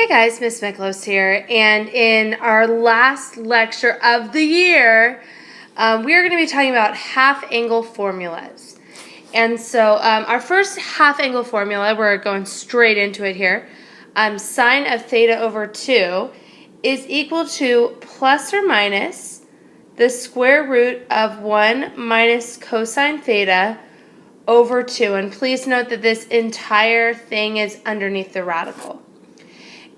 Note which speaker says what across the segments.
Speaker 1: Hey guys, Miss Miklos here, and in our last lecture of the year, we are going to be talking about half-angle formulas. And so our first half-angle formula, we're going straight into it here, sine of theta over 2 is equal to plus or minus the square root of 1 minus cosine theta over 2. And please note that this entire thing is underneath the radical.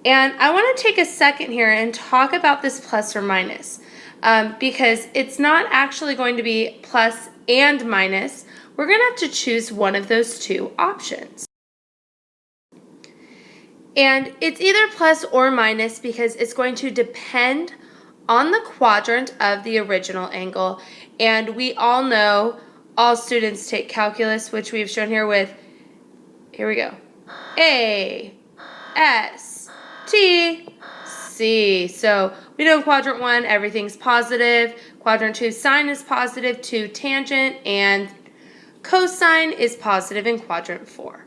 Speaker 1: And I want to take a second here and talk about this plus or minus because it's not actually going to be plus and minus. We're going to have to choose one of those two options. And it's either plus or minus because it's going to depend on the quadrant of the original angle. And we all know, all students take calculus, which we've shown here with, here we go, A, S, T, C. So we know in quadrant 1 everything's positive, quadrant 2 sine is positive, 2 tangent, and cosine is positive in quadrant 4.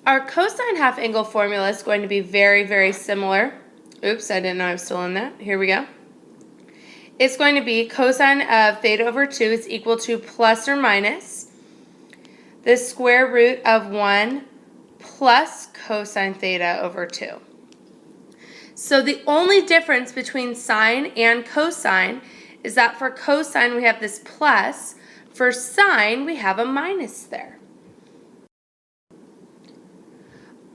Speaker 1: Our cosine half angle formula is going to be very, very similar. Oops, I didn't know I was still in that. Here we go. It's going to be cosine of theta over 2 is equal to plus or minus the square root of 1 plus cosine theta over 2. So the only difference between sine and cosine is that for cosine we have this plus, for sine we have a minus there.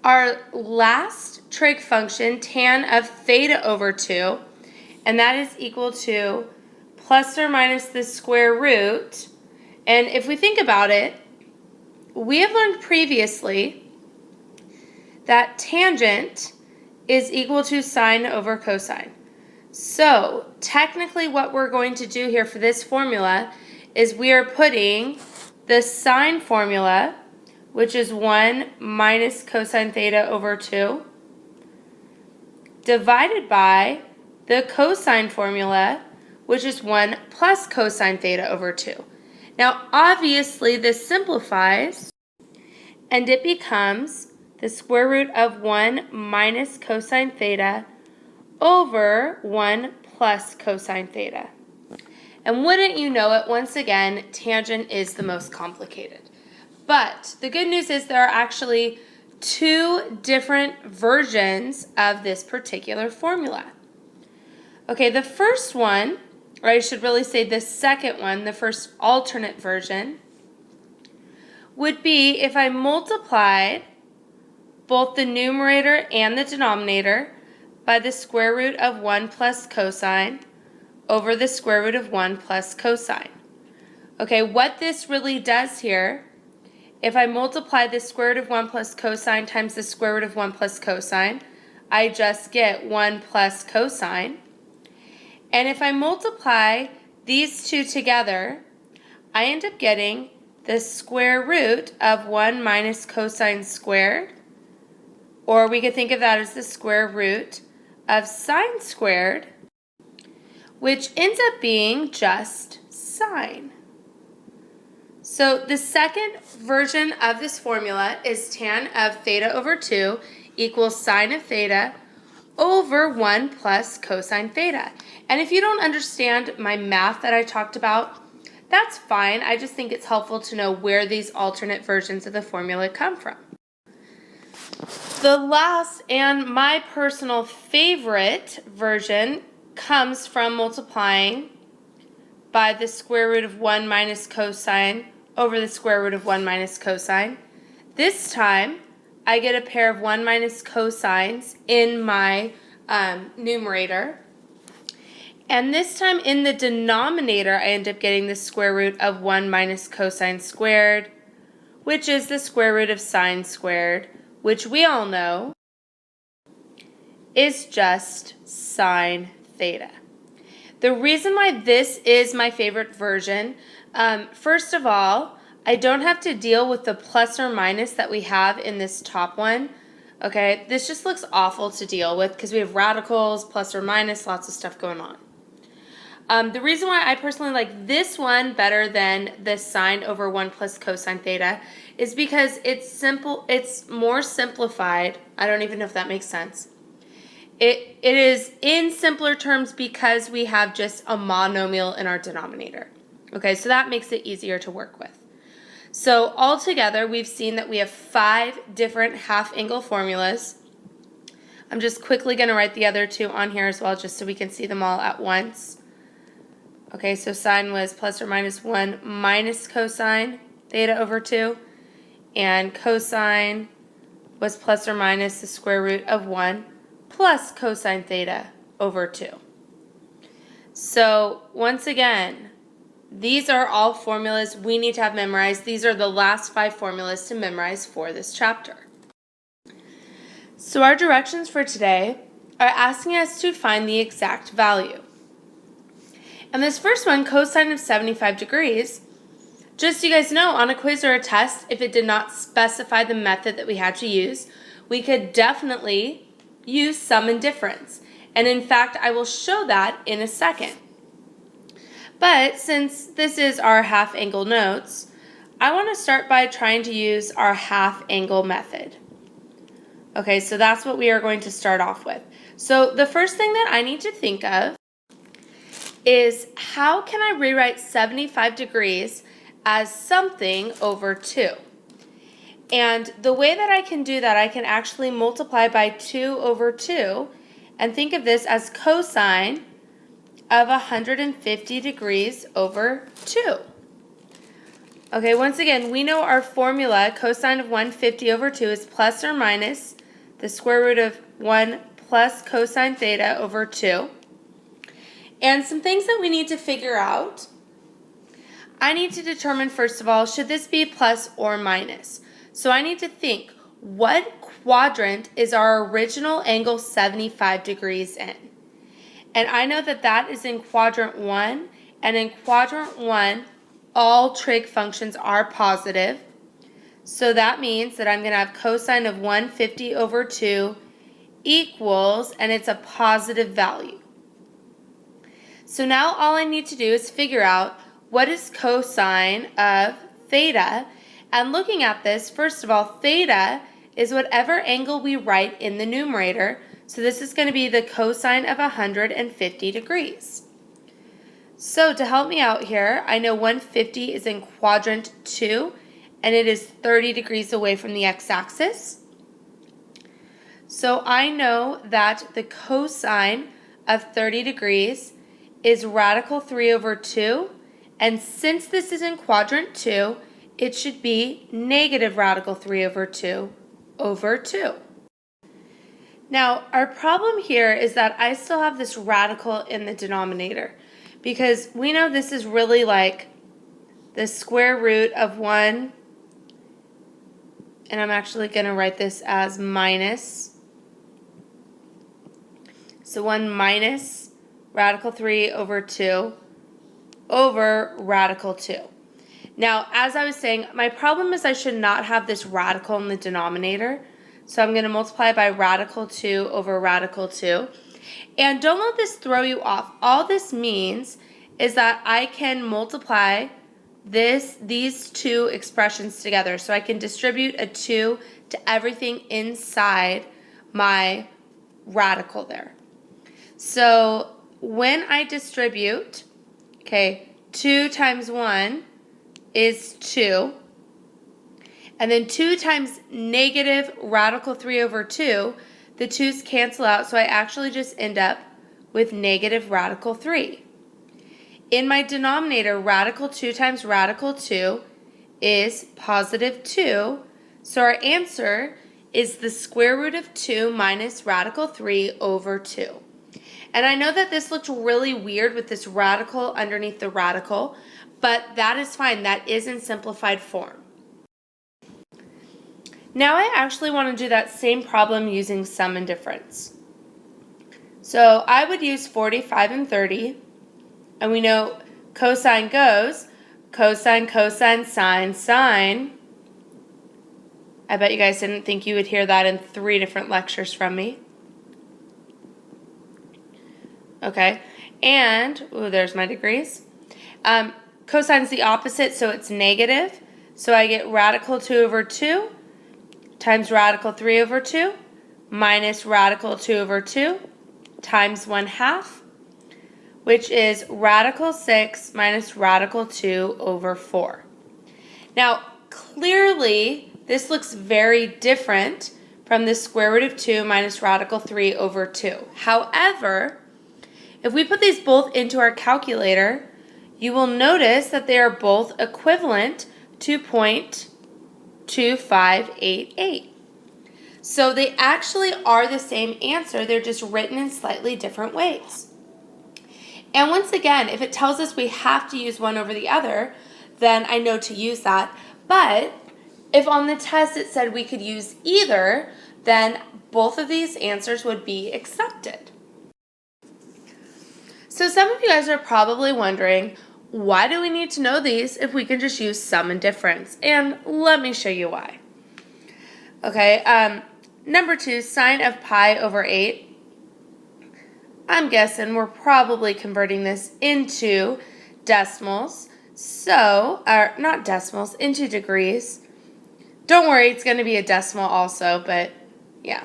Speaker 1: Our last trig function, tan of theta over 2, and that is equal to plus or minus the square root. And if we think about it, we have learned previously that tangent is equal to sine over cosine. So technically what we're going to do here for this formula is we are putting the sine formula, which is 1 minus cosine theta over 2, divided by the cosine formula, which is 1 plus cosine theta over 2. Now obviously this simplifies and it becomes the square root of 1 minus cosine theta over 1 plus cosine theta. And wouldn't you know it, once again, tangent is the most complicated. But the good news is there are actually two different versions of this particular formula. Okay, the first one, or I should really say the second one, the first alternate version, would be if I multiplied both the numerator and the denominator by the square root of 1 plus cosine over the square root of 1 plus cosine. Okay, what this really does here, if I multiply the square root of 1 plus cosine times the square root of 1 plus cosine, I just get 1 plus cosine. And if I multiply these two together, I end up getting the square root of 1 minus cosine squared, or we could think of that as the square root of sine squared, which ends up being just sine. So the second version of this formula is tan of theta over 2 equals sine of theta over 1 plus cosine theta. And if you don't understand my math that I talked about, that's fine. I just think it's helpful to know where these alternate versions of the formula come from. The last and my personal favorite version comes from multiplying by the square root of 1 minus cosine over the square root of 1 minus cosine. This time, I get a pair of 1 minus cosines in my numerator. And this time in the denominator, I end up getting the square root of 1 minus cosine squared, which is the square root of sine squared, which we all know is just sine theta. The reason why this is my favorite version, first of all, I don't have to deal with the plus or minus that we have in this top one. Okay, this just looks awful to deal with because we have radicals, plus or minus, lots of stuff going on. The reason why I personally like this one better than the sine over 1 plus cosine theta is because it's simple. It's more simplified. I don't even know if that makes sense. It is in simpler terms because we have just a monomial in our denominator. Okay, so that makes it easier to work with. So altogether, we've seen that we have 5 different half-angle formulas. I'm just quickly going to write the other 2 on here as well, just so we can see them all at once. Okay, so sine was plus or minus 1 minus cosine theta over 2, and cosine was plus or minus the square root of 1 plus cosine theta over 2. So once again, these are all formulas we need to have memorized. These are the last 5 formulas to memorize for this chapter. So our directions for today are asking us to find the exact value. And this first one, cosine of 75 degrees, just so you guys know, on a quiz or a test, if it did not specify the method that we had to use, we could definitely use sum and difference. And in fact, I will show that in a second. But since this is our half angle notes, I want to start by trying to use our half angle method. Okay, so that's what we are going to start off with. So the first thing that I need to think of is how can I rewrite 75 degrees as something over 2? And the way that I can do that, I can actually multiply by 2 over 2 and think of this as cosine of 150 degrees over 2. Okay, once again, we know our formula, cosine of 150 over 2, is plus or minus the square root of 1 plus cosine theta over 2. And some things that we need to figure out. I need to determine, first of all, should this be plus or minus? So I need to think, what quadrant is our original angle 75 degrees in? And I know that that is in quadrant 1, and in quadrant 1, all trig functions are positive. So that means that I'm going to have cosine of 150 over 2 equals, and it's a positive value. So now all I need to do is figure out what is cosine of theta. And looking at this, first of all, theta is whatever angle we write in the numerator. So this is going to be the cosine of 150 degrees. So to help me out here, I know 150 is in quadrant 2, and it is 30 degrees away from the x-axis. So I know that the cosine of 30 degrees is radical 3 over 2, and since this is in quadrant 2, it should be negative radical 3 over 2 over 2. Now, our problem here is that I still have this radical in the denominator, because we know this is really like the square root of 1, and I'm actually going to write this as minus. So 1 minus radical 3 over 2 over radical 2. Now, as I was saying, my problem is I should not have this radical in the denominator. So I'm going to multiply by radical 2 over radical 2. And don't let this throw you off. All this means is that I can multiply these two expressions together. So I can distribute a 2 to everything inside my radical there. So when I distribute, okay, 2 times 1 is 2. And then 2 times negative radical 3 over 2, the 2's cancel out, so I actually just end up with negative radical 3. In my denominator, radical 2 times radical 2 is positive 2, so our answer is the square root of 2 minus radical 3 over 2. And I know that this looks really weird with this radical underneath the radical, but that is fine. That is in simplified form. Now I actually want to do that same problem using sum and difference. So I would use 45 and 30, and we know cosine goes cosine, cosine, sine, sine. I bet you guys didn't think you would hear that in 3 different lectures from me. Okay, And, ooh, there's my degrees. Cosine is the opposite, so it's negative. So I get radical 2 over 2 times radical 3 over 2 minus radical 2 over 2 times 1/2, which is radical 6 minus radical 2 over 4. Now, clearly, this looks very different from the square root of 2 minus radical 3 over 2. However, if we put these both into our calculator, you will notice that they are both equivalent to 0.2588. So they actually are the same answer, they're just written in slightly different ways. And once again, if it tells us we have to use one over the other, then I know to use that. But if on the test it said we could use either, then both of these answers would be accepted. So some of you guys are probably wondering, why do we need to know these if we can just use sum and difference? And let me show you why. Okay, number 2, sine of pi over 8. I'm guessing we're probably converting this into decimals. So, or not decimals, into degrees. Don't worry, it's going to be a decimal also, but yeah.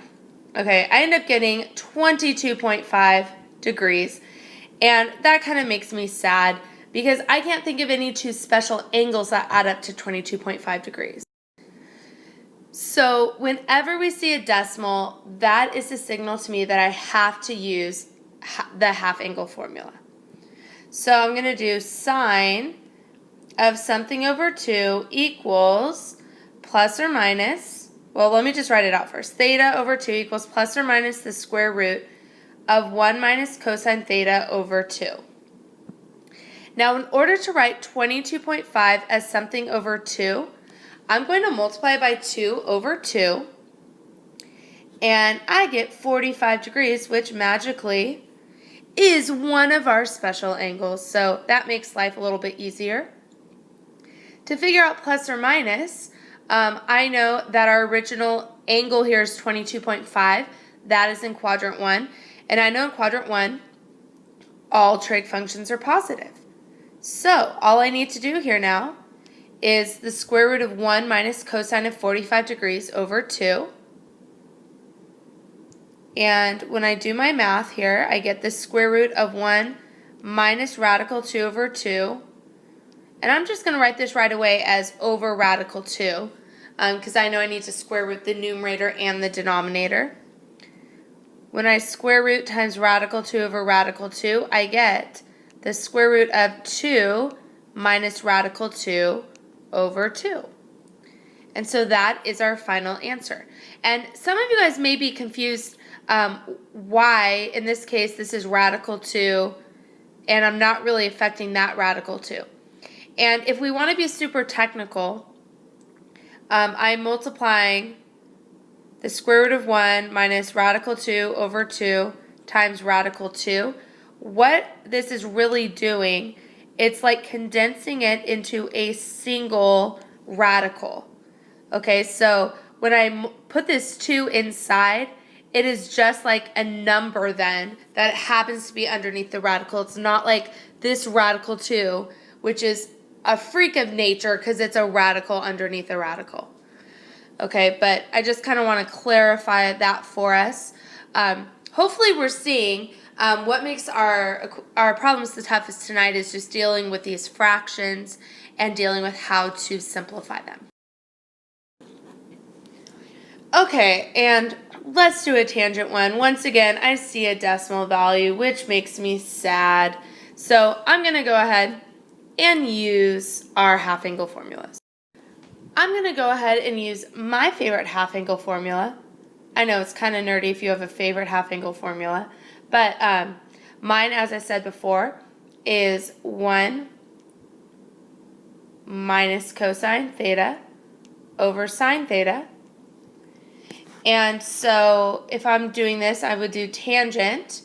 Speaker 1: Okay, I end up getting 22.5 degrees. And that kind of makes me sad because I can't think of any two special angles that add up to 22.5 degrees. So whenever we see a decimal, that is a signal to me that I have to use the half angle formula. So I'm going to do sine of something over 2 equals plus or minus, well, let me just write it out first. Theta over 2 equals plus or minus the square root of 1 minus cosine theta over 2. Now, in order to write 22.5 as something over 2, I'm going to multiply by 2 over 2, and I get 45 degrees, which magically is one of our special angles, so that makes life a little bit easier. To figure out plus or minus, I know that our original angle here is 22.5. That is in quadrant 1. And I know in quadrant 1, all trig functions are positive. So all I need to do here now is the square root of 1 minus cosine of 45 degrees over 2. And when I do my math here, I get the square root of 1 minus radical 2 over 2. And I'm just going to write this right away as over radical 2 because I know I need to square root the numerator and the denominator. When I square root times radical 2 over radical 2, I get the square root of 2 minus radical 2 over 2. And so that is our final answer. And some of you guys may be confused why, in this case, this is radical 2, and I'm not really affecting that radical 2. And if we want to be super technical, I'm multiplying the square root of 1 minus radical 2 over 2 times radical 2. What this is really doing, it's like condensing it into a single radical. Okay, so when I put this 2 inside, it is just like a number then that happens to be underneath the radical. It's not like this radical 2, which is a freak of nature because it's a radical underneath a radical. Okay, but I just kind of want to clarify that for us. Hopefully we're seeing what makes our problems the toughest tonight is just dealing with these fractions and dealing with how to simplify them. Okay, and let's do a tangent one. Once again, I see a decimal value, which makes me sad. So I'm going to go ahead and use our half angle formulas. I'm going to go ahead and use my favorite half angle formula. I know it's kind of nerdy if you have a favorite half angle formula, but mine, as I said before, is 1 minus cosine theta over sine theta. And so if I'm doing this, I would do tangent.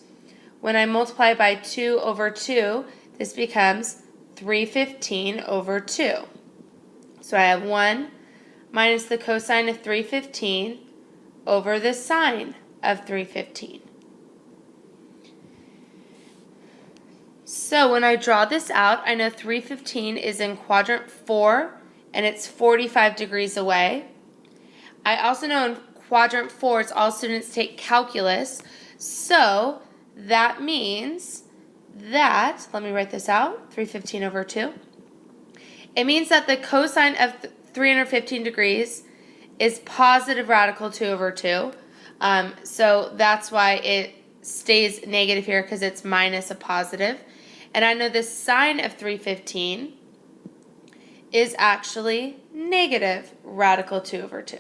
Speaker 1: When I multiply by 2 over 2, this becomes 315 over 2. So I have 1 minus the cosine of 315 over the sine of 315. So when I draw this out, I know 315 is in quadrant 4 and it's 45 degrees away. I also know in quadrant 4, it's all students take calculus. So that means that, let me write this out, 315 over 2. It means that the cosine of 315 degrees is positive radical 2 over 2. So that's why it stays negative here, because it's minus a positive. And I know the sine of 315 is actually negative radical 2 over 2.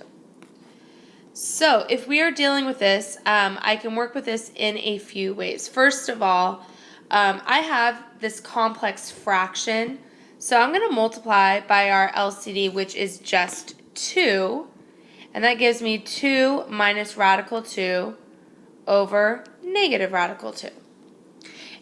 Speaker 1: So if we are dealing with this, I can work with this in a few ways. First of all, I have this complex fraction. So I'm going to multiply by our LCD, which is just 2. And that gives me 2 minus radical 2 over negative radical 2.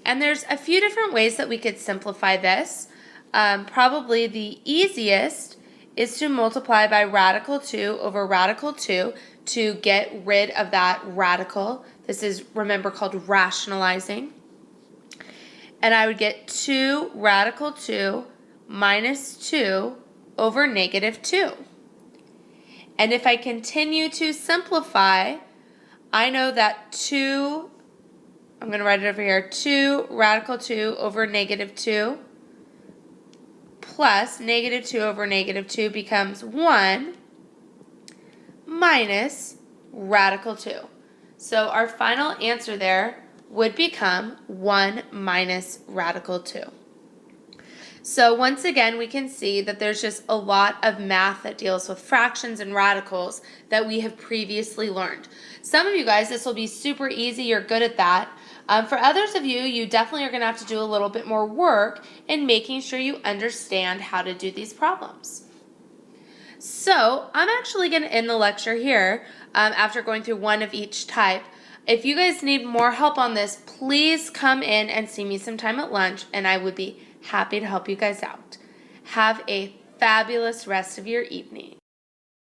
Speaker 1: And there's a few different ways that we could simplify this. Probably the easiest is to multiply by radical 2 over radical 2 to get rid of that radical. This is, remember, called rationalizing. And I would get 2 radical 2 minus 2 over negative 2. And if I continue to simplify, I know that 2, I'm going to write it over here, 2 radical 2 over negative 2 plus negative 2 over negative 2 becomes 1 minus radical 2. So our final answer there would become 1 minus radical 2. So once again, we can see that there's just a lot of math that deals with fractions and radicals that we have previously learned. Some of you guys, this will be super easy. You're good at that. For others of you, you definitely are going to have to do a little bit more work in making sure you understand how to do these problems. So I'm actually going to end the lecture here after going through one of each type. If you guys need more help on this, please come in and see me sometime at lunch, and I would be happy to help you guys out. Have a fabulous rest of your evening.